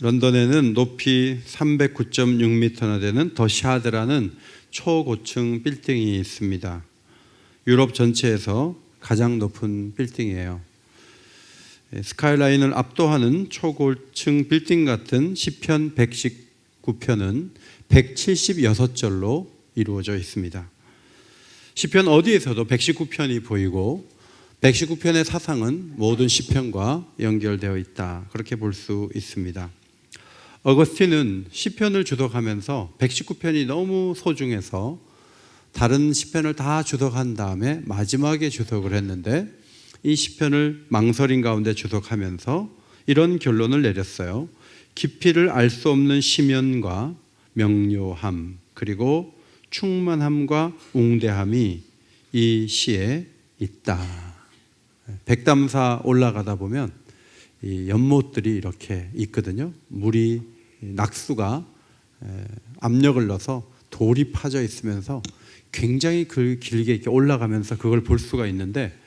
런던에는 높이 309.6m나 되는 더 샤드라는 초고층 빌딩이 있습니다. 유럽 전체에서 가장 높은 빌딩이에요. 스카이라인을 압도하는 초고층 빌딩 같은 시편 119편은 176절로 이루어져 있습니다. 시편 어디에서도 119편이 보이고 119편의 사상은 모든 시편과 연결되어 있다, 그렇게 볼 수 있습니다. 어거스틴은 시편을 주석하면서 119편이 너무 소중해서 다른 시편을 다 주석한 다음에 마지막에 주석을 했는데, 이 시편을 망설임 가운데 주석하면서 이런 결론을 내렸어요. 깊이를 알 수 없는 심연과 명료함, 그리고 충만함과 웅대함이 이 시에 있다. 백담사 올라가다 보면 이 연못들이 이렇게 있거든요. 물이, 낙수가 압력을 넣어서 돌이 파져 있으면서 굉장히 길게 이렇게 올라가면서 그걸 볼 수가 있는데,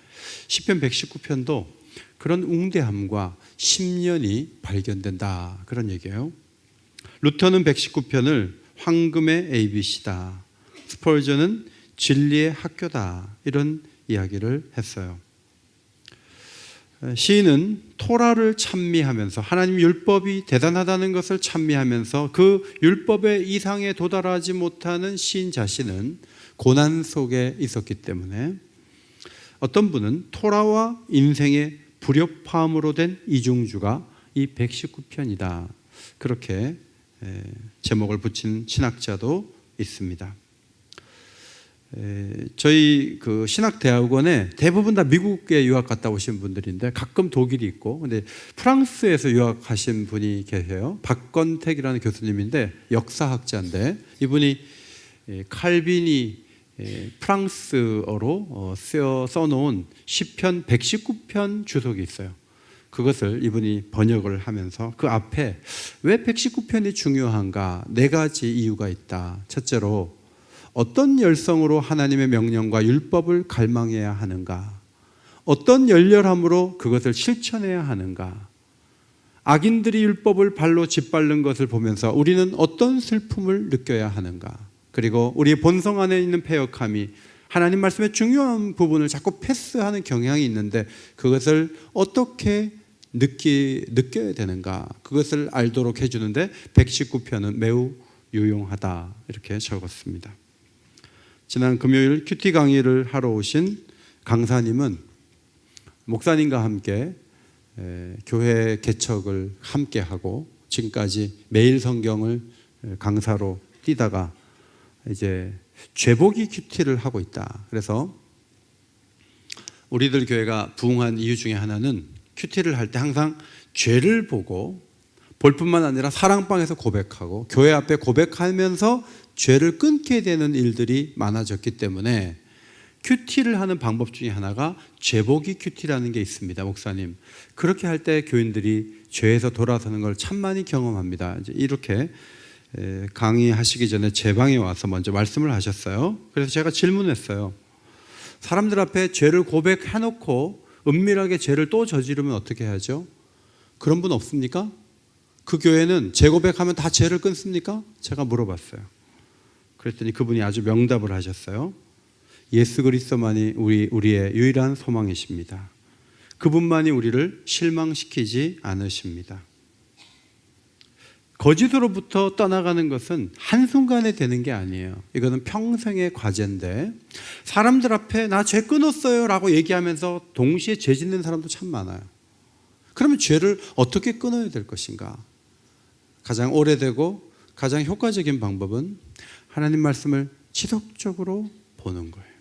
시편 119편도 그런 웅대함과 심연이 발견된다, 그런 얘기예요. 루터는 119편을 황금의 ABC다, 스펄전은 진리의 학교다, 이런 이야기를 했어요. 시인은 토라를 찬미하면서 하나님 율법이 대단하다는 것을 찬미하면서 그 율법의 이상에 도달하지 못하는 시인 자신은 고난 속에 있었기 때문에 어떤 분은 토라와 인생의 불협화음으로 된 이중주가 이 119편이다, 그렇게 제목을 붙인 신학자도 있습니다. 저희 그 신학대학원에 대부분 다 미국에 유학 갔다 오신 분들인데 가끔 독일이 있고, 근데 프랑스에서 유학하신 분이 계세요. 박건택이라는 교수님인데 역사학자인데, 이분이 칼빈이 프랑스어로 써놓은 시편 119편 주석이 있어요. 그것을 이분이 번역을 하면서 그 앞에 왜 119편이 중요한가, 네 가지 이유가 있다. 첫째로, 어떤 열성으로 하나님의 명령과 율법을 갈망해야 하는가, 어떤 열렬함으로 그것을 실천해야 하는가, 악인들이 율법을 발로 짓밟는 것을 보면서 우리는 어떤 슬픔을 느껴야 하는가, 그리고 우리의 본성 안에 있는 패역함이 하나님 말씀의 중요한 부분을 자꾸 패스하는 경향이 있는데 그것을 어떻게 느껴야 되는가, 그것을 알도록 해주는데 119편은 매우 유용하다, 이렇게 적었습니다. 지난 금요일 큐티 강의를 하러 오신 강사님은 목사님과 함께 교회 개척을 함께 하고 지금까지 매일 성경을 강사로 뛰다가 이제 죄보기 큐티를 하고 있다. 그래서 우리들 교회가 부흥한 이유 중에 하나는 큐티를 할 때 항상 죄를 보고 볼 뿐만 아니라 사랑방에서 고백하고 교회 앞에 고백하면서 죄를 끊게 되는 일들이 많아졌기 때문에 큐티를 하는 방법 중에 하나가 죄보기 큐티라는 게 있습니다. 목사님, 그렇게 할 때 교인들이 죄에서 돌아서는 걸 참 많이 경험합니다. 이제 이렇게 강의하시기 전에 제 방에 와서 먼저 말씀을 하셨어요. 그래서 제가 질문했어요. 사람들 앞에 죄를 고백해놓고 은밀하게 죄를 또 저지르면 어떻게 하죠? 그런 분 없습니까? 그 교회는 재고백하면 다 죄를 끊습니까? 제가 물어봤어요. 그랬더니 그분이 아주 명답을 하셨어요. 예수 그리스도만이 우리의 유일한 소망이십니다. 그분만이 우리를 실망시키지 않으십니다. 거짓으로부터 떠나가는 것은 한순간에 되는 게 아니에요. 이거는 평생의 과제인데, 사람들 앞에 나 죄 끊었어요 라고 얘기하면서 동시에 죄 짓는 사람도 참 많아요. 그러면 죄를 어떻게 끊어야 될 것인가? 가장 오래되고 가장 효과적인 방법은 하나님 말씀을 지속적으로 보는 거예요.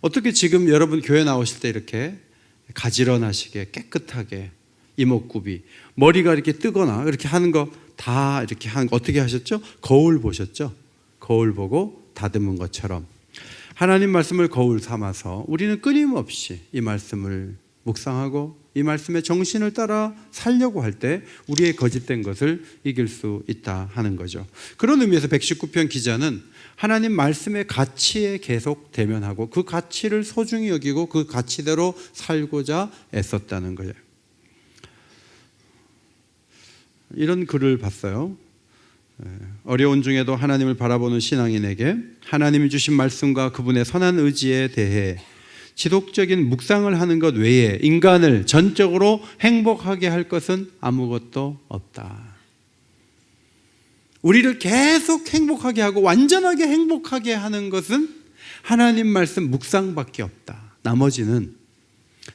어떻게 지금 여러분 교회 나오실 때 이렇게 가지런하시게 깨끗하게 이목구비, 머리가 이렇게 뜨거나 이렇게 하는 거 다 이렇게 하는 거 어떻게 하셨죠? 거울 보셨죠? 거울 보고 다듬은 것처럼 하나님 말씀을 거울 삼아서 우리는 끊임없이 이 말씀을 묵상하고 이 말씀의 정신을 따라 살려고 할 때 우리의 거짓된 것을 이길 수 있다 하는 거죠. 그런 의미에서 119편 기자는 하나님 말씀의 가치에 계속 대면하고 그 가치를 소중히 여기고 그 가치대로 살고자 애썼다는 거예요. 이런 글을 봤어요. 어려운 중에도 하나님을 바라보는 신앙인에게 하나님이 주신 말씀과 그분의 선한 의지에 대해 지속적인 묵상을 하는 것 외에 인간을 전적으로 행복하게 할 것은 아무것도 없다. 우리를 계속 행복하게 하고 완전하게 행복하게 하는 것은 하나님 말씀 묵상밖에 없다. 나머지는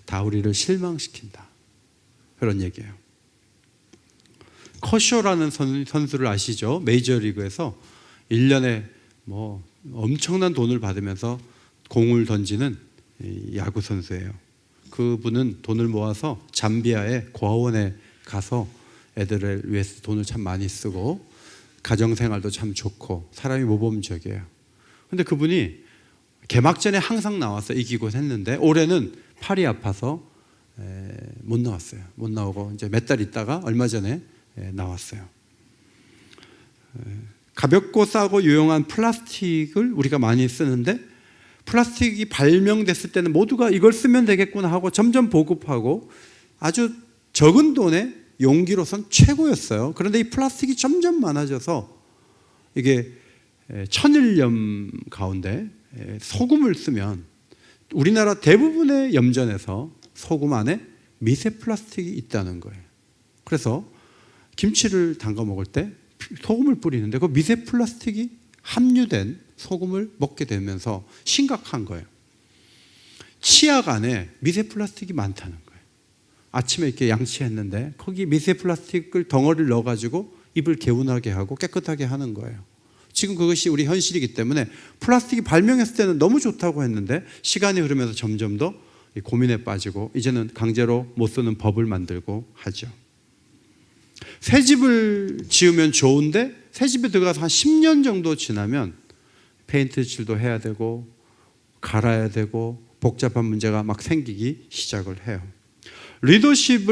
다 우리를 실망시킨다. 그런 얘기예요. 커쇼라는 선수를 아시죠? 메이저리그에서 1년에 뭐 엄청난 돈을 받으면서 공을 던지는 야구 선수예요. 그분은 돈을 모아서 잠비아의 고아원에 가서 애들을 위해서 돈을 참 많이 쓰고 가정생활도 참 좋고 사람이 모범적이에요. 근데 그분이 개막전에 항상 나와서 이기고 했는데 올해는 팔이 아파서 못 나왔어요. 못 나오고 이제 몇 달 있다가 얼마 전에 나왔어요. 가볍고 싸고 유용한 플라스틱을 우리가 많이 쓰는데 플라스틱이 발명됐을 때는 모두가 이걸 쓰면 되겠구나 하고 점점 보급하고 아주 적은 돈에 용기로선 최고였어요. 그런데 이 플라스틱이 점점 많아져서 이게 천일염 가운데 소금을 쓰면 우리나라 대부분의 염전에서 소금 안에 미세 플라스틱이 있다는 거예요. 그래서 김치를 담가 먹을 때 소금을 뿌리는데 그 미세 플라스틱이 함유된 소금을 먹게 되면서 심각한 거예요. 치약 안에 미세 플라스틱이 많다는 거예요. 아침에 이렇게 양치했는데 거기 미세 플라스틱을 덩어리를 넣어가지고 입을 개운하게 하고 깨끗하게 하는 거예요. 지금 그것이 우리 현실이기 때문에 플라스틱이 발명했을 때는 너무 좋다고 했는데 시간이 흐르면서 점점 더 고민에 빠지고 이제는 강제로 못 쓰는 법을 만들고 하죠. 새 집을 지으면 좋은데 새 집에 들어가서 한 10년 정도 지나면 페인트 칠도 해야 되고 갈아야 되고 복잡한 문제가 막 생기기 시작을 해요. 리더십이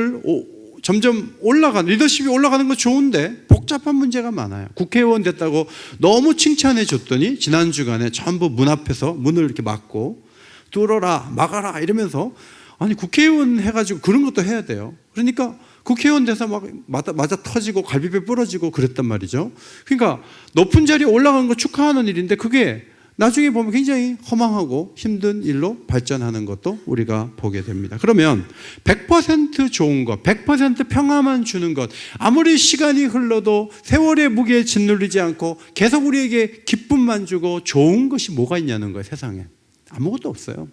올라가는 거 좋은데 복잡한 문제가 많아요. 국회의원 됐다고 너무 칭찬해 줬더니 지난 주간에 전부 문 앞에서 문을 이렇게 막고 뚫어라 막아라 이러면서 아니 국회의원 해가지고 그런 것도 해야 돼요. 그러니까 국회의원 돼서 막 맞아 터지고 갈비뼈 부러지고 그랬단 말이죠. 그러니까 높은 자리에 올라가는 거 축하하는 일인데 그게 나중에 보면 굉장히 허망하고 힘든 일로 발전하는 것도 우리가 보게 됩니다. 그러면 100% 좋은 것, 100% 평화만 주는 것, 아무리 시간이 흘러도 세월의 무게에 짓눌리지 않고 계속 우리에게 기쁨만 주고 좋은 것이 뭐가 있냐는 거예요. 세상에 아무것도 없어요.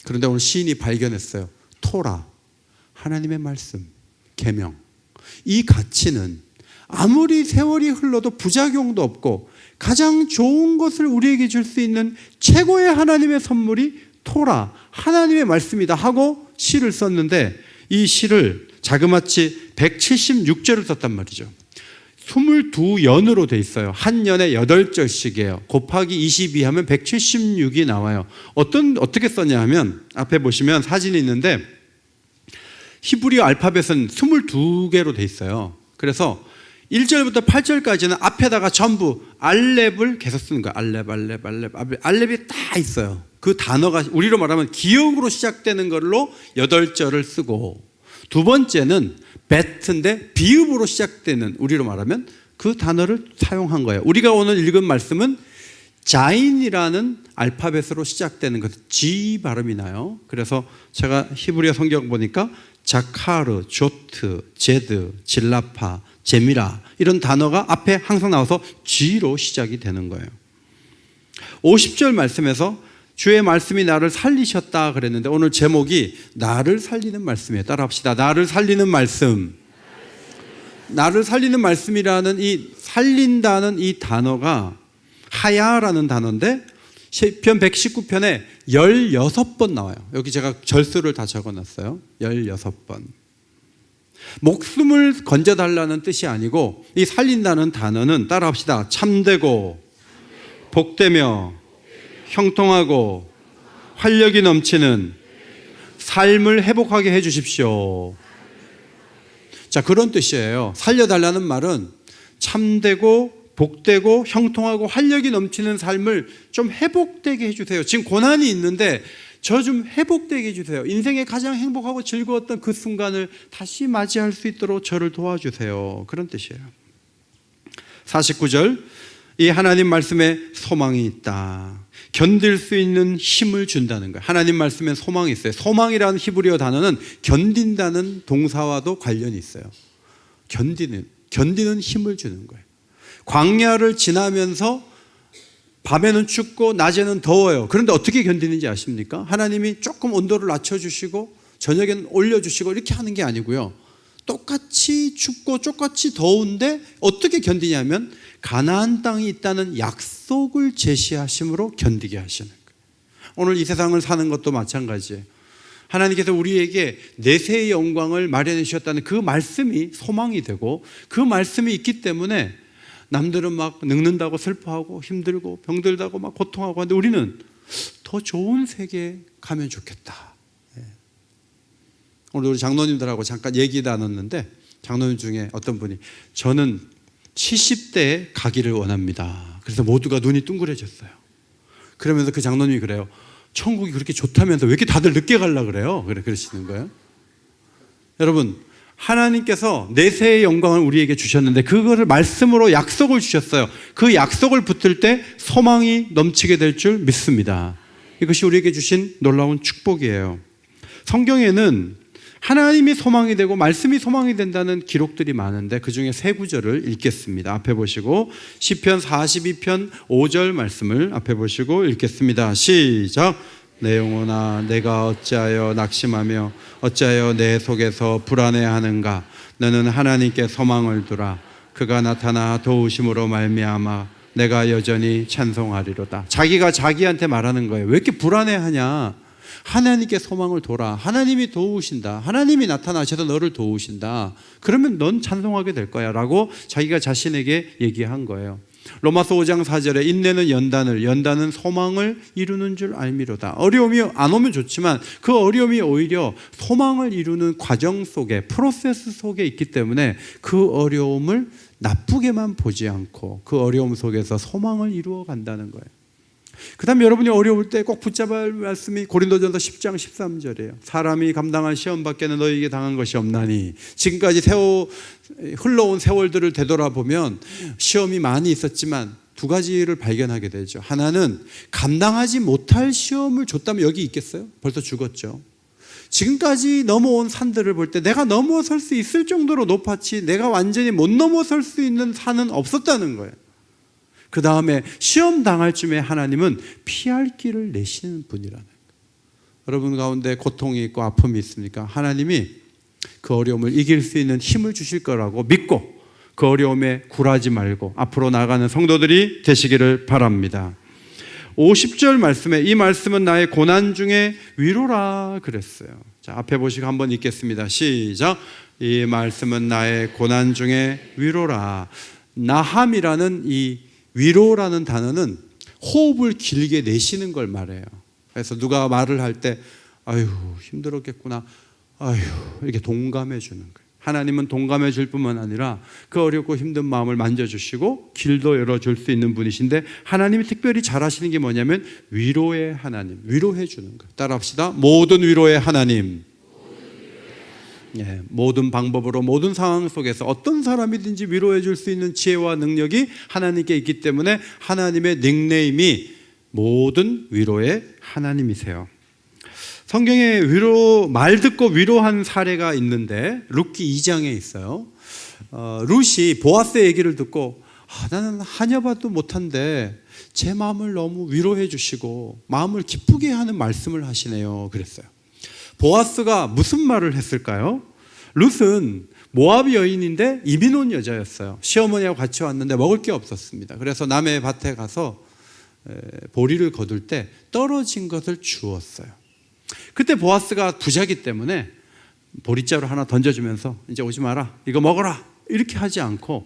그런데 오늘 시인이 발견했어요. 토라, 하나님의 말씀, 계명. 이 가치는 아무리 세월이 흘러도 부작용도 없고 가장 좋은 것을 우리에게 줄 수 있는 최고의 하나님의 선물이 토라, 하나님의 말씀이다 하고 시를 썼는데 이 시를 자그마치 176절을 썼단 말이죠. 22연으로 돼 있어요. 한 연에 8절씩이에요. 곱하기 22 하면 176이 나와요. 어떻게 썼냐 하면 앞에 보시면 사진이 있는데 히브리어 알파벳은 22개로 돼 있어요. 그래서 1절부터 8절까지는 앞에다가 전부 알렙을 계속 쓰는 거예요. 알렙이 다 있어요. 그 단어가 우리로 말하면 기역으로 시작되는 걸로 8절을 쓰고 두 번째는 베트인데 비읍으로 시작되는 우리로 말하면 그 단어를 사용한 거예요. 우리가 오늘 읽은 말씀은 자인이라는 알파벳으로 시작되는 것, G 발음이 나요. 그래서 제가 히브리어 성경 보니까 자카르, 조트, 제드, 질라파, 제미라 이런 단어가 앞에 항상 나와서 G로 시작이 되는 거예요. 50절 말씀에서 주의 말씀이 나를 살리셨다 그랬는데 오늘 제목이 나를 살리는 말씀이에요. 따라합시다. 나를 살리는 말씀. 나를 살리는 말씀이라는 이 살린다는 이 단어가 하야라는 단어인데 시편 119편에 16번 나와요. 여기 제가 절수를 다 적어놨어요. 16번. 목숨을 건져달라는 뜻이 아니고 이 살린다는 단어는 따라합시다. 참되고 복되며 형통하고 활력이 넘치는 삶을 회복하게 해 주십시오. 자, 그런 뜻이에요. 살려달라는 말은 참되고 복되고 형통하고 활력이 넘치는 삶을 좀 회복되게 해주세요. 지금 고난이 있는데 저 좀 회복되게 해주세요. 인생의 가장 행복하고 즐거웠던 그 순간을 다시 맞이할 수 있도록 저를 도와주세요. 그런 뜻이에요. 49절, 이 하나님 말씀에 소망이 있다. 견딜 수 있는 힘을 준다는 거예요. 하나님 말씀에 소망이 있어요. 소망이라는 히브리어 단어는 견딘다는 동사와도 관련이 있어요. 견디는 힘을 주는 거예요. 광야를 지나면서 밤에는 춥고 낮에는 더워요. 그런데 어떻게 견디는지 아십니까? 하나님이 조금 온도를 낮춰주시고 저녁엔 올려주시고 이렇게 하는 게 아니고요. 똑같이 춥고 똑같이 더운데 어떻게 견디냐면 가나안 땅이 있다는 약속을 제시하심으로 견디게 하시는 거예요. 오늘 이 세상을 사는 것도 마찬가지예요. 하나님께서 우리에게 내세의 영광을 마련해 주셨다는 그 말씀이 소망이 되고, 그 말씀이 있기 때문에 남들은 막 늙는다고 슬퍼하고 힘들고 병들다고 막 고통하고 하는데 우리는 더 좋은 세계에 가면 좋겠다. 오늘 우리 장로님들하고 잠깐 얘기 나눴는데 장로님 중에 어떤 분이 저는 70대에 가기를 원합니다. 그래서 모두가 눈이 둥그레졌어요. 그러면서 그 장로님이 그래요. 천국이 그렇게 좋다면서 왜 이렇게 다들 늦게 가려고 그래요? 그러시는 거예요. 여러분, 하나님께서 내세의 영광을 우리에게 주셨는데 그거를 말씀으로 약속을 주셨어요. 그 약속을 붙들 때 소망이 넘치게 될 줄 믿습니다. 이것이 우리에게 주신 놀라운 축복이에요. 성경에는 하나님이 소망이 되고 말씀이 소망이 된다는 기록들이 많은데 그중에 세 구절을 읽겠습니다. 앞에 보시고 시편 42편 5절 말씀을 앞에 보시고 읽겠습니다. 시작. 내 영혼아 내가 어찌하여 낙심하며 어찌하여 내 속에서 불안해하는가. 너는 하나님께 소망을 두라. 그가 나타나 도우심으로 말미암아 내가 여전히 찬송하리로다. 자기가 자기한테 말하는 거예요. 왜 이렇게 불안해하냐. 하나님께 소망을 둬라. 하나님이 도우신다. 하나님이 나타나셔서 너를 도우신다. 그러면 넌 찬송하게 될 거야 라고 자기가 자신에게 얘기한 거예요. 로마서 5장 4절에 인내는 연단은 소망을 이루는 줄 알미로다. 어려움이 안 오면 좋지만 그 어려움이 오히려 소망을 이루는 과정 속에, 프로세스 속에 있기 때문에 그 어려움을 나쁘게만 보지 않고 그 어려움 속에서 소망을 이루어 간다는 거예요. 그 다음에 여러분이 어려울 때 꼭 붙잡아야 할 말씀이 고린도전서 10장 13절이에요. 사람이 감당할 시험 밖에는 너희에게 당한 것이 없나니. 지금까지 흘러온 세월들을 되돌아보면 시험이 많이 있었지만 두 가지를 발견하게 되죠. 하나는 감당하지 못할 시험을 줬다면 여기 있겠어요? 벌써 죽었죠. 지금까지 넘어온 산들을 볼 때 내가 넘어설 수 있을 정도로 높았지 내가 완전히 못 넘어설 수 있는 산은 없었다는 거예요. 그 다음에 시험 당할 쯤에 하나님은 피할 길을 내시는 분이라는 거예요. 여러분 가운데 고통이 있고 아픔이 있습니까? 하나님이 그 어려움을 이길 수 있는 힘을 주실 거라고 믿고 그 어려움에 굴하지 말고 앞으로 나아가는 성도들이 되시기를 바랍니다. 50절 말씀에 이 말씀은 나의 고난 중에 위로라 그랬어요. 자, 앞에 보시고 한번 읽겠습니다. 시작. 이 말씀은 나의 고난 중에 위로라. 나함이라는 이 위로라는 단어는 호흡을 길게 내쉬는 걸 말해요. 그래서 누가 말을 할 때 아유 힘들었겠구나, 아유 이렇게 동감해 주는 거예요. 하나님은 동감해 줄 뿐만 아니라 그 어렵고 힘든 마음을 만져주시고 길도 열어줄 수 있는 분이신데 하나님이 특별히 잘하시는 게 뭐냐면 위로의 하나님, 위로해 주는 거예요. 따라합시다. 모든 위로의 하나님. 모든 방법으로 모든 상황 속에서 어떤 사람이든지 위로해 줄 수 있는 지혜와 능력이 하나님께 있기 때문에 하나님의 닉네임이 모든 위로의 하나님이세요. 성경에 말 듣고 위로한 사례가 있는데 룻기 2장에 있어요. 룻이 보아스의 얘기를 듣고 나는 하냐봐도 못한데 제 마음을 너무 위로해 주시고 마음을 기쁘게 하는 말씀을 하시네요 그랬어요. 보아스가 무슨 말을 했을까요? 룻은 모압 여인인데 이민 온 여자였어요. 시어머니하고 같이 왔는데 먹을 게 없었습니다. 그래서 남의 밭에 가서 보리를 거둘 때 떨어진 것을 주었어요. 그때 보아스가 부자기 때문에 보리자루 하나 던져주면서 이제 오지 마라, 이거 먹어라 이렇게 하지 않고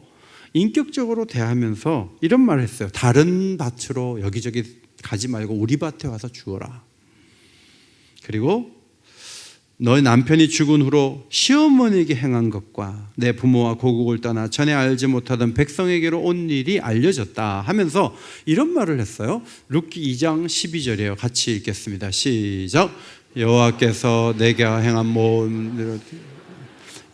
인격적으로 대하면서 이런 말을 했어요. 다른 밭으로 여기저기 가지 말고 우리 밭에 와서 주어라. 그리고 너희 남편이 죽은 후로 시어머니에게 행한 것과 내 부모와 고국을 떠나 전에 알지 못하던 백성에게로 온 일이 알려졌다 하면서 이런 말을 했어요. 룻기 2장 12절이에요. 같이 읽겠습니다. 시작. 여호와께서 내게 행한 모든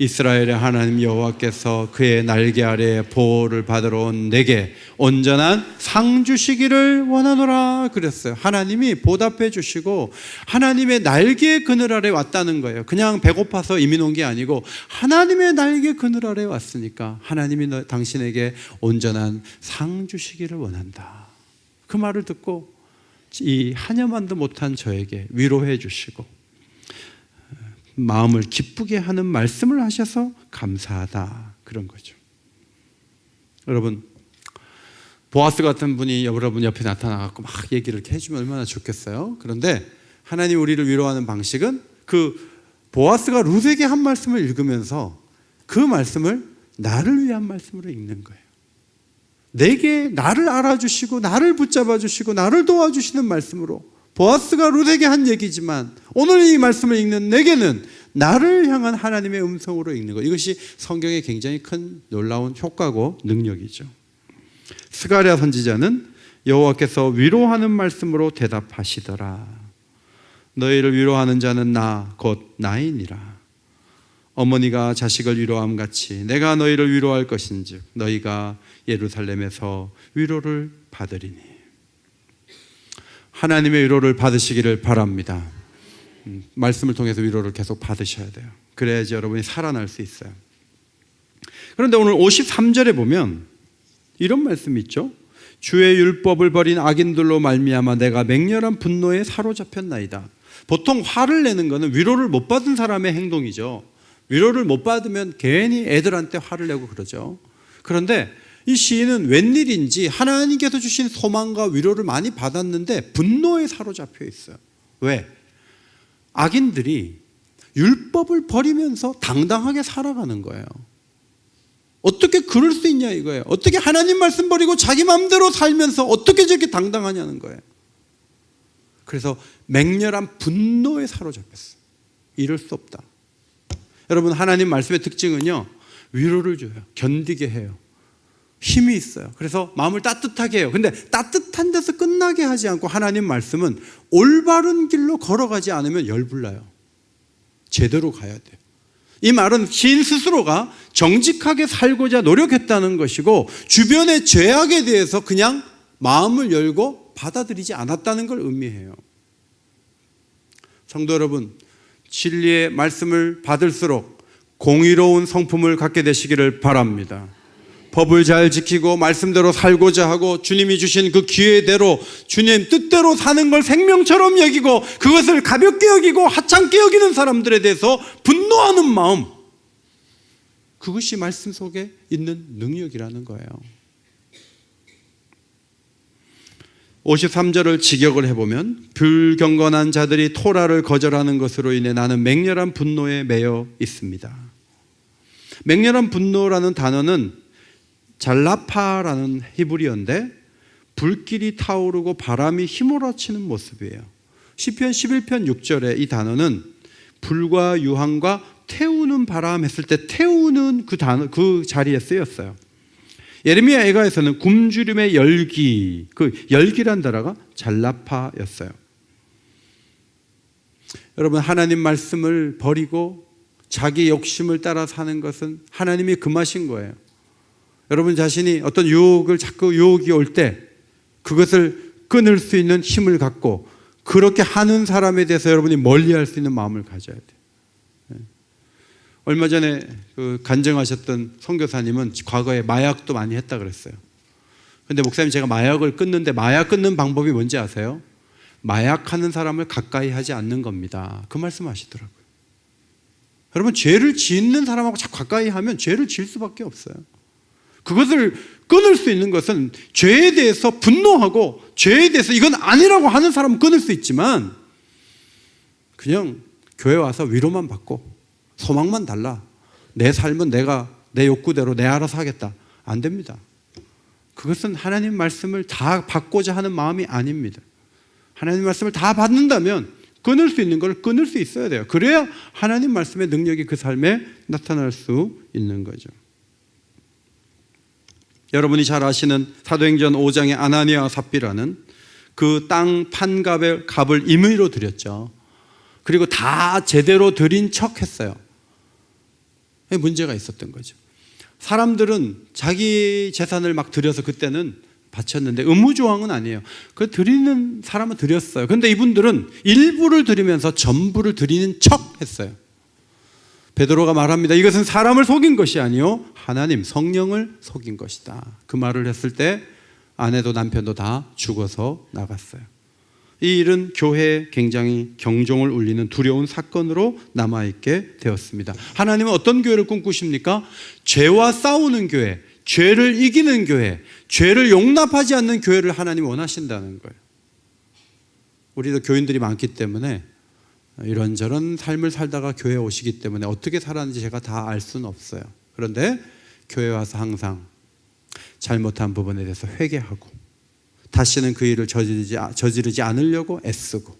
이스라엘의 하나님 여호와께서 그의 날개 아래에 보호를 받으러 온 내게 온전한 상 주시기를 원하노라 그랬어요. 하나님이 보답해 주시고 하나님의 날개 그늘 아래 왔다는 거예요. 그냥 배고파서 이민 온 게 아니고 하나님의 날개 그늘 아래 왔으니까 하나님이 당신에게 온전한 상 주시기를 원한다. 그 말을 듣고 이 한여만도 못한 저에게 위로해 주시고 마음을 기쁘게 하는 말씀을 하셔서 감사하다 그런 거죠. 여러분, 보아스 같은 분이 여러분 옆에 나타나서 막 얘기를 이렇게 해주면 얼마나 좋겠어요. 그런데 하나님 우리를 위로하는 방식은 그 보아스가 룻에게 한 말씀을 읽으면서 그 말씀을 나를 위한 말씀으로 읽는 거예요. 내게 나를 알아주시고 나를 붙잡아 주시고 나를 도와주시는 말씀으로 보아스가 룻에게 한 얘기지만 오늘 이 말씀을 읽는 내게는 나를 향한 하나님의 음성으로 읽는 것, 이것이 성경의 굉장히 큰 놀라운 효과고 능력이죠. 스가랴 선지자는 여호와께서 위로하는 말씀으로 대답하시더라. 너희를 위로하는 자는 나 곧 나이니라. 어머니가 자식을 위로함 같이 내가 너희를 위로할 것인즉 너희가 예루살렘에서 위로를 받으리니. 하나님의 위로를 받으시기를 바랍니다. 말씀을 통해서 위로를 계속 받으셔야 돼요. 그래야지 여러분이 살아날 수 있어요. 그런데 오늘 53절에 보면 이런 말씀이 있죠. 주의 율법을 버린 악인들로 말미암아 내가 맹렬한 분노에 사로잡혔나이다. 보통 화를 내는 것은 위로를 못 받은 사람의 행동이죠. 위로를 못 받으면 괜히 애들한테 화를 내고 그러죠. 그런데 이 시인은 웬일인지 하나님께서 주신 소망과 위로를 많이 받았는데 분노에 사로잡혀 있어요. 왜? 악인들이 율법을 버리면서 당당하게 살아가는 거예요. 어떻게 그럴 수 있냐 이거예요. 어떻게 하나님 말씀 버리고 자기 마음대로 살면서 어떻게 저렇게 당당하냐는 거예요. 그래서 맹렬한 분노에 사로잡혔어요. 이럴 수 없다. 여러분, 하나님 말씀의 특징은요, 위로를 줘요. 견디게 해요. 힘이 있어요. 그래서 마음을 따뜻하게 해요. 근데 따뜻한 데서 끝나게 하지 않고 하나님 말씀은 올바른 길로 걸어가지 않으면 열불나요. 제대로 가야 돼요. 이 말은 시인 스스로가 정직하게 살고자 노력했다는 것이고 주변의 죄악에 대해서 그냥 마음을 열고 받아들이지 않았다는 걸 의미해요. 성도 여러분, 진리의 말씀을 받을수록 공의로운 성품을 갖게 되시기를 바랍니다. 법을 잘 지키고 말씀대로 살고자 하고 주님이 주신 그 기회대로 주님 뜻대로 사는 걸 생명처럼 여기고 그것을 가볍게 여기고 하찮게 여기는 사람들에 대해서 분노하는 마음, 그것이 말씀 속에 있는 능력이라는 거예요. 53절을 직역을 해보면 불경건한 자들이 토라를 거절하는 것으로 인해 나는 맹렬한 분노에 매여 있습니다. 맹렬한 분노라는 단어는 잘라파라는 히브리어인데 불길이 타오르고 바람이 휘몰아치는 모습이에요. 시편 11편 6절에 이 단어는 불과 유황과 태우는 바람 했을 때 태우는 그 단어, 그 자리에 쓰였어요. 예레미야 애가에서는 굶주림의 열기, 그 열기란 단어가 잘라파였어요. 여러분, 하나님 말씀을 버리고 자기 욕심을 따라 사는 것은 하나님이 금하신 거예요. 여러분 자신이 어떤 유혹을 자꾸 유혹이 올 때 그것을 끊을 수 있는 힘을 갖고 그렇게 하는 사람에 대해서 여러분이 멀리할 수 있는 마음을 가져야 돼요. 얼마 전에 그 간증하셨던 선교사님은 과거에 마약도 많이 했다 그랬어요. 그런데 목사님, 제가 마약을 끊는데 마약 끊는 방법이 뭔지 아세요? 마약하는 사람을 가까이 하지 않는 겁니다. 그 말씀하시더라고요. 여러분, 죄를 짓는 사람하고 자꾸 가까이 하면 죄를 지을 수밖에 없어요. 그것을 끊을 수 있는 것은 죄에 대해서 분노하고 죄에 대해서 이건 아니라고 하는 사람은 끊을 수 있지만 그냥 교회 와서 위로만 받고 소망만 달라, 내 삶은 내가 내 욕구대로 내 알아서 하겠다, 안 됩니다. 그것은 하나님 말씀을 다 받고자 하는 마음이 아닙니다. 하나님 말씀을 다 받는다면 끊을 수 있는 걸 끊을 수 있어야 돼요. 그래야 하나님 말씀의 능력이 그 삶에 나타날 수 있는 거죠. 여러분이 잘 아시는 사도행전 5장의 아나니아와 삽비라는 그 땅 판값의 값을 임의로 드렸죠. 그리고 다 제대로 드린 척 했어요. 문제가 있었던 거죠. 사람들은 자기 재산을 막 들여서 그때는 바쳤는데 의무조항은 아니에요. 그 드리는 사람은 드렸어요. 그런데 이분들은 일부를 드리면서 전부를 드리는 척 했어요. 베드로가 말합니다. 이것은 사람을 속인 것이 아니요 하나님 성령을 속인 것이다. 그 말을 했을 때 아내도 남편도 다 죽어서 나갔어요. 이 일은 교회에 굉장히 경종을 울리는 두려운 사건으로 남아있게 되었습니다. 하나님은 어떤 교회를 꿈꾸십니까? 죄와 싸우는 교회, 죄를 이기는 교회, 죄를 용납하지 않는 교회를 하나님이 원하신다는 거예요. 우리도 교인들이 많기 때문에 이런저런 삶을 살다가 교회에 오시기 때문에 어떻게 살았는지 제가 다 알 수는 없어요. 그런데 교회 와서 항상 잘못한 부분에 대해서 회개하고 다시는 그 일을 저지르지 않으려고 애쓰고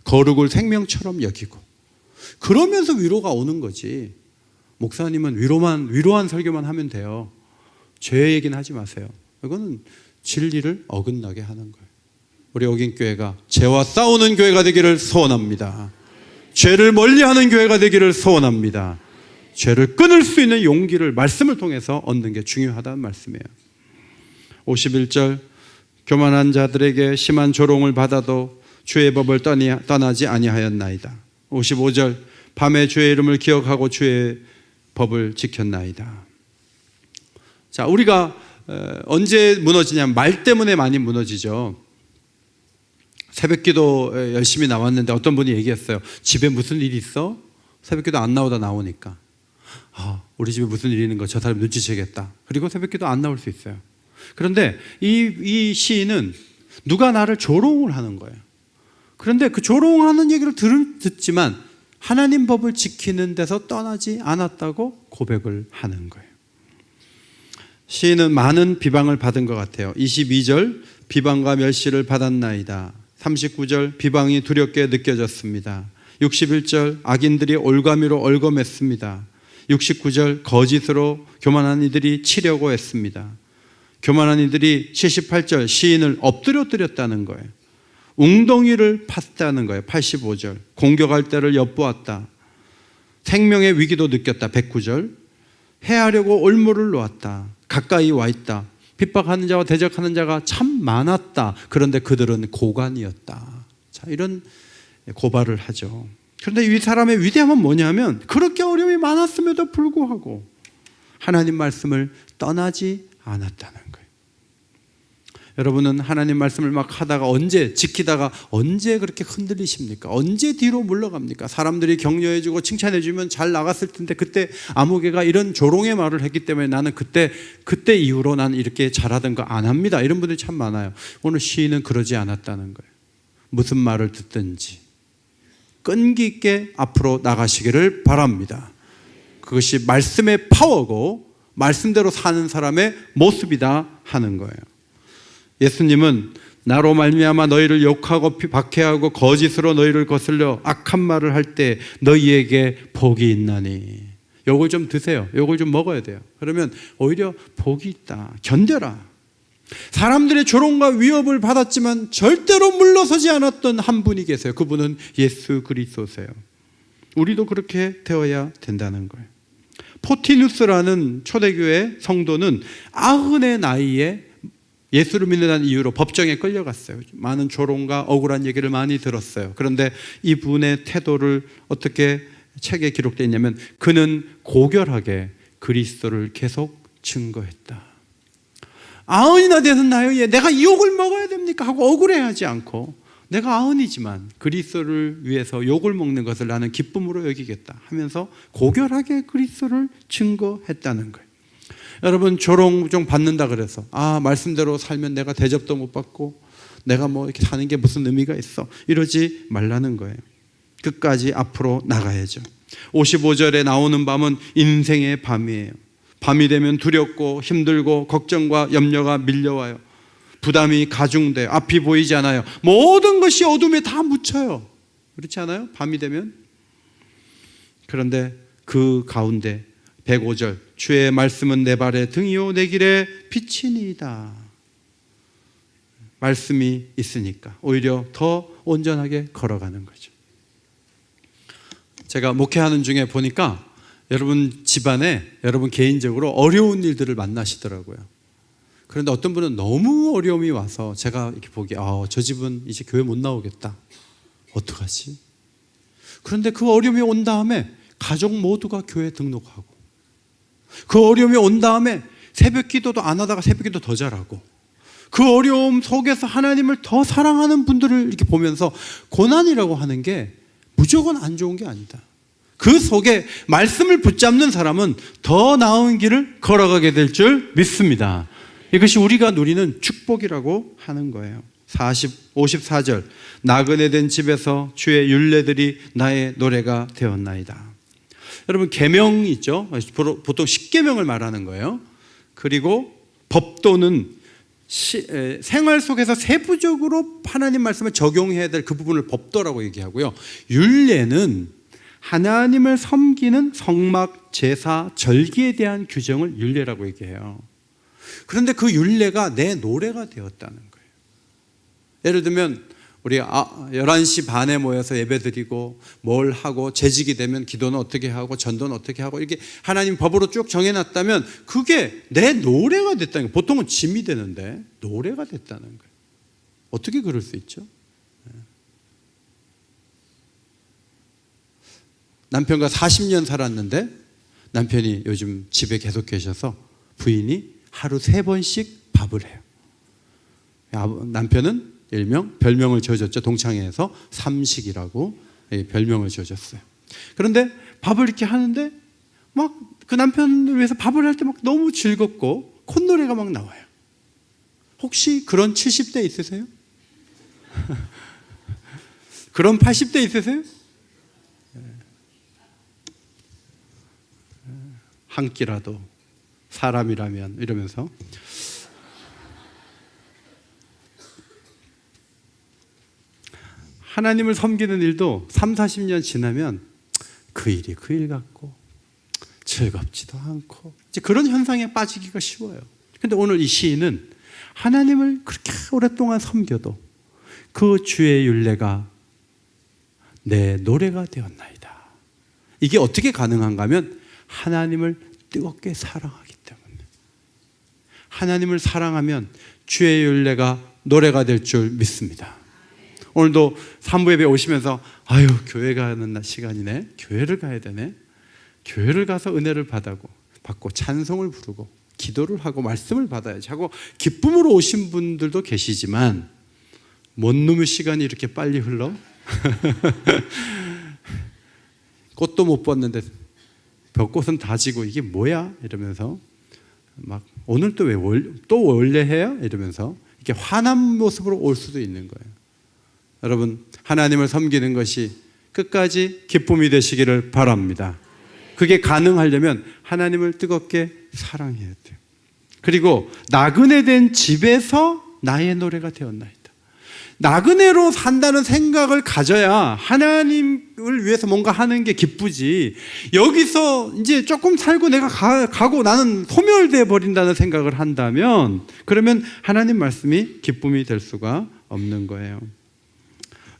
거룩을 생명처럼 여기고 그러면서 위로가 오는 거지. 목사님은 위로한 설교만 하면 돼요. 죄 얘기는 하지 마세요. 이거는 진리를 어긋나게 하는 거예요. 우리 어긴교회가 죄와 싸우는 교회가 되기를 소원합니다. 죄를 멀리하는 교회가 되기를 소원합니다. 죄를 끊을 수 있는 용기를 말씀을 통해서 얻는 게 중요하다는 말씀이에요. 51절 교만한 자들에게 심한 조롱을 받아도 주의 법을 떠나지 아니하였나이다. 55절 밤에 주의 이름을 기억하고 주의 법을 지켰나이다. 자, 우리가 언제 무너지냐면 말 때문에 많이 무너지죠. 새벽기도 열심히 나왔는데 어떤 분이 얘기했어요. 집에 무슨 일이 있어? 새벽기도 안 나오다 나오니까 우리 집에 무슨 일이 있는 거 저 사람 눈치채겠다. 그리고 새벽기도 안 나올 수 있어요. 그런데 이 시인은 누가 나를 조롱을 하는 거예요. 그런데 그 조롱하는 얘기를 듣지만 하나님 법을 지키는 데서 떠나지 않았다고 고백을 하는 거예요. 시인은 많은 비방을 받은 것 같아요. 22절 비방과 멸시를 받았나이다. 39절 비방이 두렵게 느껴졌습니다. 61절 악인들이 올가미로 얼검했습니다. 69절 거짓으로 교만한 이들이 치려고 했습니다. 교만한 이들이 78절 시인을 엎드려뜨렸다는 거예요. 웅덩이를 팠다는 거예요. 85절 공격할 때를 엿보았다. 생명의 위기도 느꼈다. 109절 해하려고 올무를 놓았다. 가까이 와 있다. 핍박하는 자와 대적하는 자가 참 많았다. 그런데 그들은 고관이었다. 자, 이런 고발을 하죠. 그런데 이 사람의 위대함은 뭐냐면 그렇게 어려움이 많았음에도 불구하고 하나님 말씀을 떠나지 않았다는 거예요. 여러분은 하나님 말씀을 막 하다가 지키다가 언제 그렇게 흔들리십니까? 언제 뒤로 물러갑니까? 사람들이 격려해주고 칭찬해주면 잘 나갔을 텐데 그때 아무개가 이런 조롱의 말을 했기 때문에 나는 그때 이후로 난 이렇게 잘하던 거 안 합니다. 이런 분들이 참 많아요. 오늘 시인은 그러지 않았다는 거예요. 무슨 말을 듣든지 끈기 있게 앞으로 나가시기를 바랍니다. 그것이 말씀의 파워고 말씀대로 사는 사람의 모습이다 하는 거예요. 예수님은 나로 말미암아 너희를 욕하고 박해하고 거짓으로 너희를 거슬려 악한 말을 할 때 너희에게 복이 있나니 요걸 좀 드세요. 요걸 좀 먹어야 돼요. 그러면 오히려 복이 있다. 견뎌라. 사람들의 조롱과 위협을 받았지만 절대로 물러서지 않았던 한 분이 계세요. 그분은 예수 그리스도세요. 우리도 그렇게 되어야 된다는 거예요. 포티누스라는 초대교회 성도는 90의 나이에 예수를 믿는다는 이유로 법정에 끌려갔어요. 많은 조롱과 억울한 얘기를 많이 들었어요. 그런데 이분의 태도를 어떻게 책에 기록되어 있냐면 그는 고결하게 그리스도를 계속 증거했다. 90이나 되는 나이에 내가 이 욕을 먹어야 됩니까? 하고 억울해하지 않고 내가 90이지만 그리스도를 위해서 욕을 먹는 것을 나는 기쁨으로 여기겠다 하면서 고결하게 그리스도를 증거했다는 거예요. 여러분 조롱 좀 받는다 그래서 말씀대로 살면 내가 대접도 못 받고 내가 뭐 이렇게 사는 게 무슨 의미가 있어 이러지 말라는 거예요. 끝까지 앞으로 나가야죠. 55절에 나오는 밤은 인생의 밤이에요. 밤이 되면 두렵고 힘들고 걱정과 염려가 밀려와요. 부담이 가중돼요. 앞이 보이지 않아요. 모든 것이 어둠에 다 묻혀요. 그렇지 않아요? 밤이 되면. 그런데 그 가운데 105절 주의 말씀은 내 발의 등이요 내 길의 빛이니이다. 말씀이 있으니까 오히려 더 온전하게 걸어가는 거죠. 제가 목회하는 중에 보니까 여러분 집안에 여러분 개인적으로 어려운 일들을 만나시더라고요. 그런데 어떤 분은 너무 어려움이 와서 제가 이렇게 보기에 저 집은 이제 교회 못 나오겠다. 어떡하지? 그런데 그 어려움이 온 다음에 가족 모두가 교회 등록하고 그 어려움이 온 다음에 새벽 기도도 안 하다가 새벽 기도 더 잘하고 그 어려움 속에서 하나님을 더 사랑하는 분들을 이렇게 보면서 고난이라고 하는 게 무조건 안 좋은 게 아니다. 그 속에 말씀을 붙잡는 사람은 더 나은 길을 걸어가게 될 줄 믿습니다. 이것이 우리가 누리는 축복이라고 하는 거예요. 54절 나그네 된 집에서 주의 율례들이 나의 노래가 되었나이다. 여러분 계명이 있죠. 보통 10계명을 말하는 거예요. 그리고 법도는 생활 속에서 세부적으로 하나님 말씀을 적용해야 될 그 부분을 법도라고 얘기하고요. 율례는 하나님을 섬기는 성막, 제사, 절기에 대한 규정을 율례라고 얘기해요. 그런데 그 율례가 내 노래가 되었다는 거예요. 예를 들면 우리 11시 반에 모여서 예배드리고 뭘 하고 재직이 되면 기도는 어떻게 하고 전도는 어떻게 하고 이렇게 하나님 법으로 쭉 정해놨다면 그게 내 노래가 됐다는 거예요. 보통은 짐이 되는데 노래가 됐다는 거예요. 어떻게 그럴 수 있죠? 남편과 40년 살았는데 남편이 요즘 집에 계속 계셔서 부인이 하루 3번씩 밥을 해요. 남편은 일명 별명을 지어줬죠. 동창회에서 삼식이라고 별명을 지어줬어요. 그런데 밥을 이렇게 하는데 막 그 남편을 위해서 밥을 할 때 막 너무 즐겁고 콧노래가 막 나와요. 혹시 그런 70대 있으세요? 그런 80대 있으세요? 한 끼라도 사람이라면 이러면서 하나님을 섬기는 일도 3, 40년 지나면 그 일이 그 일 같고 즐겁지도 않고 이제 그런 현상에 빠지기가 쉬워요. 그런데 오늘 이 시인은 하나님을 그렇게 오랫동안 섬겨도 그 주의 율례가 내 노래가 되었나이다. 이게 어떻게 가능한가 하면 하나님을 뜨겁게 사랑하기 때문에 하나님을 사랑하면 주의 율례가 노래가 될 줄 믿습니다. 오늘도 산부 예배 오시면서 아유 교회 가는 시간이네. 교회를 가야 되네. 교회를 가서 은혜를 받고 찬송을 부르고 기도를 하고 말씀을 받아야지 하고 기쁨으로 오신 분들도 계시지만 뭔 놈의 시간이 이렇게 빨리 흘러? 꽃도 못 봤는데 벚꽃은 다 지고 이게 뭐야? 이러면서 막 오늘 또 원래 해요? 이러면서 이렇게 화난 모습으로 올 수도 있는 거예요. 여러분 하나님을 섬기는 것이 끝까지 기쁨이 되시기를 바랍니다. 그게 가능하려면 하나님을 뜨겁게 사랑해야 돼요. 그리고 나그네 된 집에서 나의 노래가 되었나이다. 나그네로 산다는 생각을 가져야 하나님을 위해서 뭔가 하는 게 기쁘지 여기서 이제 조금 살고 내가 가고 나는 소멸되어 버린다는 생각을 한다면 그러면 하나님 말씀이 기쁨이 될 수가 없는 거예요.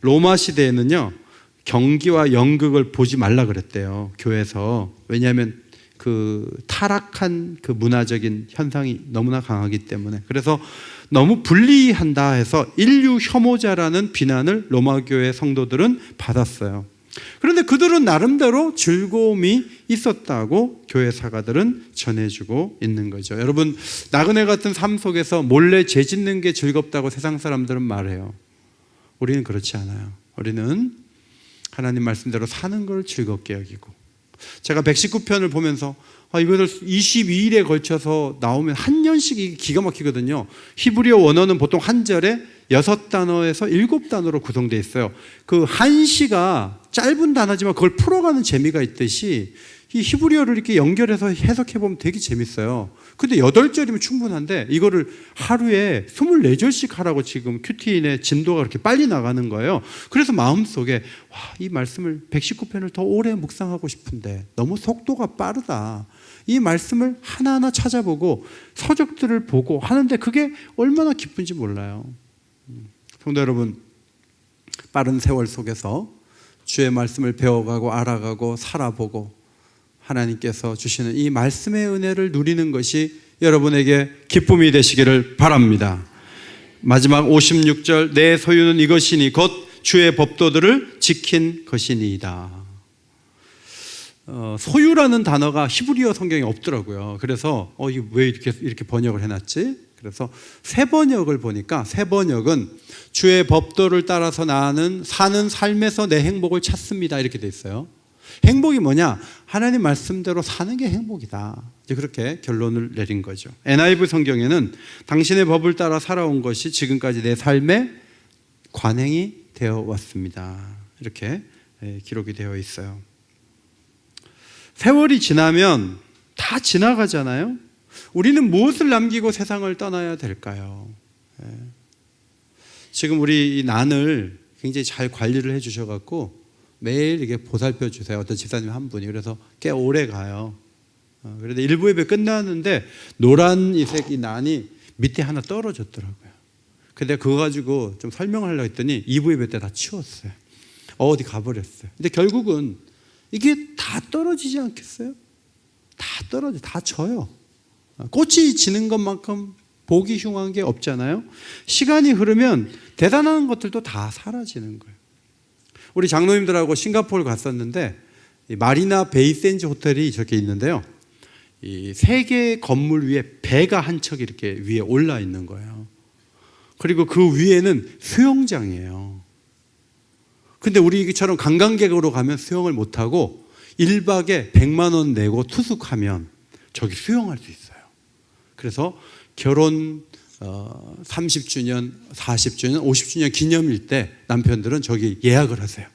로마 시대에는요 경기와 연극을 보지 말라 그랬대요. 교회에서. 왜냐하면 그 타락한 그 문화적인 현상이 너무나 강하기 때문에. 그래서 너무 분리한다 해서 인류 혐오자라는 비난을 로마 교회 성도들은 받았어요. 그런데 그들은 나름대로 즐거움이 있었다고 교회 사가들은 전해주고 있는 거죠. 여러분 나그네 같은 삶 속에서 몰래 죄 짓는 게 즐겁다고 세상 사람들은 말해요. 우리는 그렇지 않아요. 우리는 하나님 말씀대로 사는 걸 즐겁게 여기고 제가 119편을 보면서 이것을 22일에 걸쳐서 나오면 한 년씩 기가 막히거든요. 히브리어 원어는 보통 한 절에 6단어에서 7단어로 구성되어 있어요. 그 한시가 짧은 단어지만 그걸 풀어가는 재미가 있듯이 이 히브리어를 이렇게 연결해서 해석해 보면 되게 재밌어요. 근데 8절이면 충분한데 이거를 하루에 24절씩 하라고 지금 큐티인의 진도가 그렇게 빨리 나가는 거예요. 그래서 마음속에 와, 이 말씀을 119편을 더 오래 묵상하고 싶은데 너무 속도가 빠르다. 이 말씀을 하나하나 찾아보고 서적들을 보고 하는데 그게 얼마나 기쁜지 몰라요. 성도 여러분, 빠른 세월 속에서 주의 말씀을 배워가고 알아가고 살아보고 하나님께서 주시는 이 말씀의 은혜를 누리는 것이 여러분에게 기쁨이 되시기를 바랍니다. 마지막 56절, 내 소유는 이것이니 곧 주의 법도들을 지킨 것이니이다. 소유라는 단어가 히브리어 성경에 없더라고요. 그래서 이거 왜 이렇게 번역을 해놨지? 그래서 새 번역을 보니까 새 번역은 주의 법도를 따라서 나는 사는 삶에서 내 행복을 찾습니다. 이렇게 돼 있어요. 행복이 뭐냐? 하나님 말씀대로 사는 게 행복이다. 이제 그렇게 결론을 내린 거죠. NIV 성경에는 당신의 법을 따라 살아온 것이 지금까지 내 삶의 관행이 되어 왔습니다. 이렇게 기록이 되어 있어요. 세월이 지나면 다 지나가잖아요. 우리는 무엇을 남기고 세상을 떠나야 될까요? 지금 우리 이 난을 굉장히 잘 관리를 해주셔갖고 매일 이게 보살펴 주세요. 어떤 집사님 한 분이. 그래서 꽤 오래 가요. 그런데 일부 예배 끝났는데 노란 이색 이 난이 밑에 하나 떨어졌더라고요. 근데 그거 가지고 좀 설명하려고 했더니 2부 예배 때 다 치웠어요. 어디 가버렸어요. 근데 결국은 이게 다 떨어지지 않겠어요? 다 떨어져, 다 져요. 꽃이 지는 것만큼 보기 흉한 게 없잖아요. 시간이 흐르면 대단한 것들도 다 사라지는 거예요. 우리 장로님들하고 싱가포르 갔었는데 마리나 베이샌즈 호텔이 저렇게 있는데요. 이 3개의 건물 위에 배가 한 척 이렇게 위에 올라 있는 거예요. 그리고 그 위에는 수영장이에요. 근데 우리처럼 관광객으로 가면 수영을 못하고 1박에 100만 원 내고 투숙하면 저기 수영할 수 있어요. 그래서 결혼 30주년, 40주년, 50주년 기념일 때 남편들은 저기 예약을 하세요.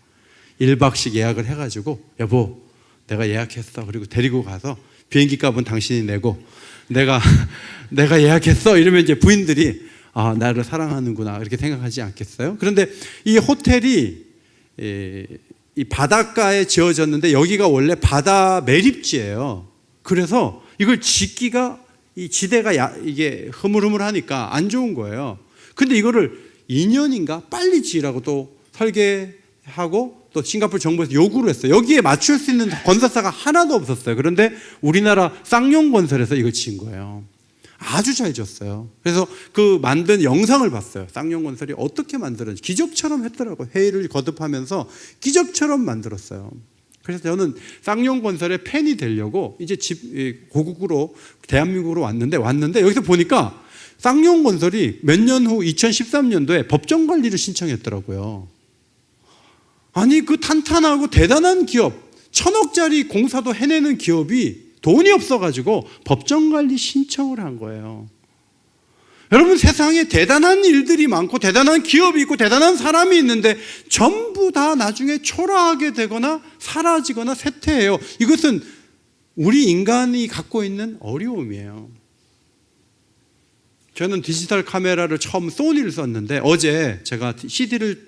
1박씩 예약을 해가지고 여보 내가 예약했어. 그리고 데리고 가서 비행기 값은 당신이 내고 내가 예약했어. 이러면 이제 부인들이 아 나를 사랑하는구나 이렇게 생각하지 않겠어요? 그런데 이 호텔이 이 바닷가에 지어졌는데 여기가 원래 바다 매립지예요. 그래서 이걸 짓기가 이 지대가 이게 흐물흐물하니까 안 좋은 거예요. 근데 이거를 2년인가 빨리 지으라고 또 설계하고 또 싱가포르 정부에서 요구를 했어요. 여기에 맞출 수 있는 건설사가 하나도 없었어요. 그런데 우리나라 쌍용건설에서 이걸 지은 거예요. 아주 잘 지었어요. 그래서 그 만든 영상을 봤어요. 쌍용건설이 어떻게 만들었는지 기적처럼 했더라고요. 회의를 거듭하면서 기적처럼 만들었어요. 그래서 저는 쌍용건설의 팬이 되려고 이제 고국으로 대한민국으로 왔는데 여기서 보니까 쌍용건설이 몇 년 후 2013년도에 법정관리를 신청했더라고요. 아니 그 탄탄하고 대단한 기업 1,000억짜리 공사도 해내는 기업이 돈이 없어가지고 법정관리 신청을 한 거예요. 여러분 세상에 대단한 일들이 많고 대단한 기업이 있고 대단한 사람이 있는데 전부 다 나중에 초라하게 되거나 사라지거나 쇠퇴해요. 이것은 우리 인간이 갖고 있는 어려움이에요. 저는 디지털 카메라를 처음 소니를 썼는데 어제 제가 CD를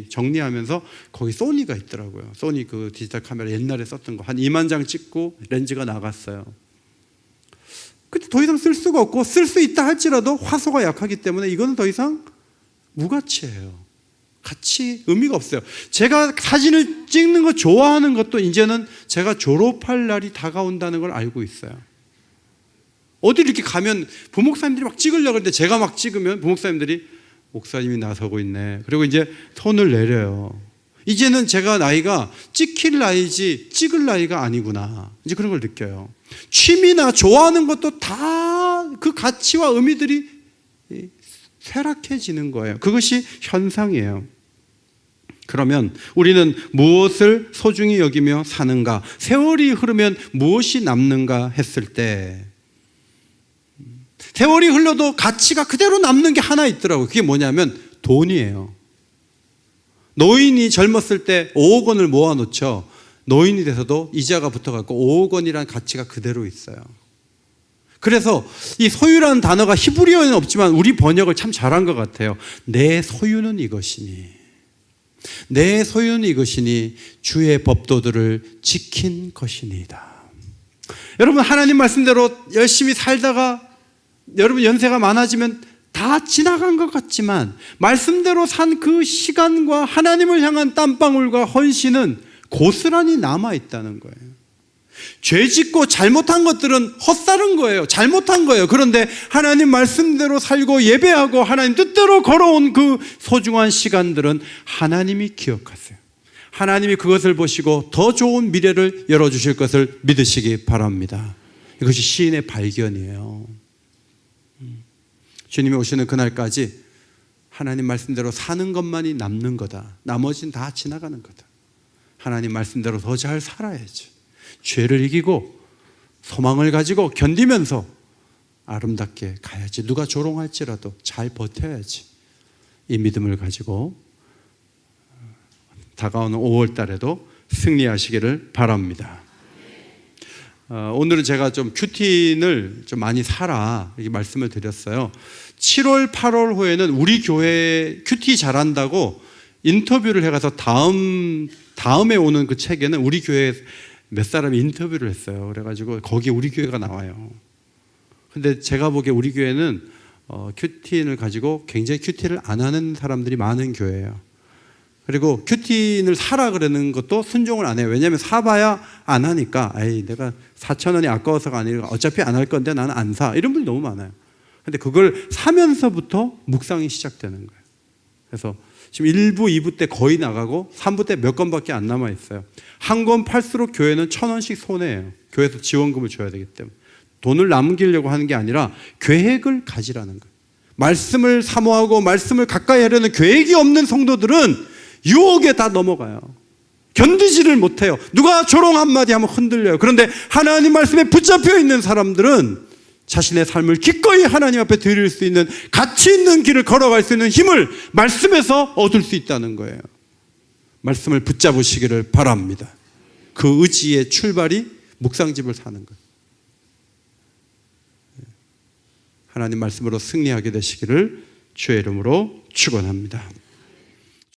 정리하면서 거기 소니가 있더라고요. 소니 그 디지털 카메라 옛날에 썼던 거 한 2만 장 찍고 렌즈가 나갔어요. 근데 더 이상 쓸 수가 없고 쓸 수 있다 할지라도 화소가 약하기 때문에 이거는 더 이상 무가치예요. 가치 의미가 없어요. 제가 사진을 찍는 거 좋아하는 것도 이제는 제가 졸업할 날이 다가온다는 걸 알고 있어요. 어디 이렇게 가면 부목사님들이 막 찍으려고 하는데 제가 막 찍으면 부목사님들이 목사님이 나서고 있네. 그리고 이제 손을 내려요. 이제는 제가 나이가 찍힐 나이지 찍을 나이가 아니구나. 이제 그런 걸 느껴요. 취미나 좋아하는 것도 다 그 가치와 의미들이 쇠락해지는 거예요. 그것이 현상이에요. 그러면 우리는 무엇을 소중히 여기며 사는가? 세월이 흐르면 무엇이 남는가 했을 때 세월이 흘러도 가치가 그대로 남는 게 하나 있더라고요. 그게 뭐냐면 돈이에요. 노인이 젊었을 때 5억 원을 모아놓죠. 노인이 돼서도 이자가 붙어갖고 5억 원이라는 가치가 그대로 있어요. 그래서 이 소유라는 단어가 히브리어에는 없지만 우리 번역을 참 잘한 것 같아요. 내 소유는 이것이니, 내 소유는 이것이니 주의 법도들을 지킨 것이니이다. 여러분, 하나님 말씀대로 열심히 살다가 여러분 연세가 많아지면 다 지나간 것 같지만 말씀대로 산 그 시간과 하나님을 향한 땀방울과 헌신은 고스란히 남아있다는 거예요. 죄 짓고 잘못한 것들은 헛살은 거예요. 잘못한 거예요. 그런데 하나님 말씀대로 살고 예배하고 하나님 뜻대로 걸어온 그 소중한 시간들은 하나님이 기억하세요. 하나님이 그것을 보시고 더 좋은 미래를 열어주실 것을 믿으시기 바랍니다. 이것이 시인의 발견이에요. 주님이 오시는 그날까지 하나님 말씀대로 사는 것만이 남는 거다. 나머지는 다 지나가는 거다. 하나님 말씀대로 더 잘 살아야지. 죄를 이기고 소망을 가지고 견디면서 아름답게 가야지. 누가 조롱할지라도 잘 버텨야지. 이 믿음을 가지고 다가오는 5월 달에도 승리하시기를 바랍니다. 오늘은 제가 좀 큐틴을 좀 많이 사라 이렇게 말씀을 드렸어요. 7월, 8월 후에는 우리 교회 큐티 잘한다고 인터뷰를 해가서 다음에 오는 그 책에는 우리 교회 몇 사람이 인터뷰를 했어요. 그래가지고 거기 우리 교회가 나와요. 근데 제가 보기에 우리 교회는 큐틴을 가지고 굉장히 큐티를 안 하는 사람들이 많은 교회예요. 그리고 큐틴을 사라 그러는 것도 순종을 안 해요. 왜냐하면 사봐야 안 하니까, 에이, 내가 4,000원이 아까워서가 아니라 어차피 안 할 건데 나는 안 사. 이런 분이 너무 많아요. 근데 그걸 사면서부터 묵상이 시작되는 거예요. 그래서 지금 1부, 2부 때 거의 나가고 3부 때 몇 권밖에 안 남아있어요. 한 권 팔수록 교회는 1,000원씩 손해예요. 교회에서 지원금을 줘야 되기 때문에. 돈을 남기려고 하는 게 아니라 계획을 가지라는 거예요. 말씀을 사모하고 말씀을 가까이 하려는 계획이 없는 성도들은 유혹에 다 넘어가요. 견디지를 못해요. 누가 조롱 한마디 하면 흔들려요. 그런데 하나님 말씀에 붙잡혀 있는 사람들은 자신의 삶을 기꺼이 하나님 앞에 드릴 수 있는, 가치 있는 길을 걸어갈 수 있는 힘을 말씀에서 얻을 수 있다는 거예요. 말씀을 붙잡으시기를 바랍니다. 그 의지의 출발이 묵상집을 사는 거예요. 하나님 말씀으로 승리하게 되시기를 주의 이름으로 축원합니다.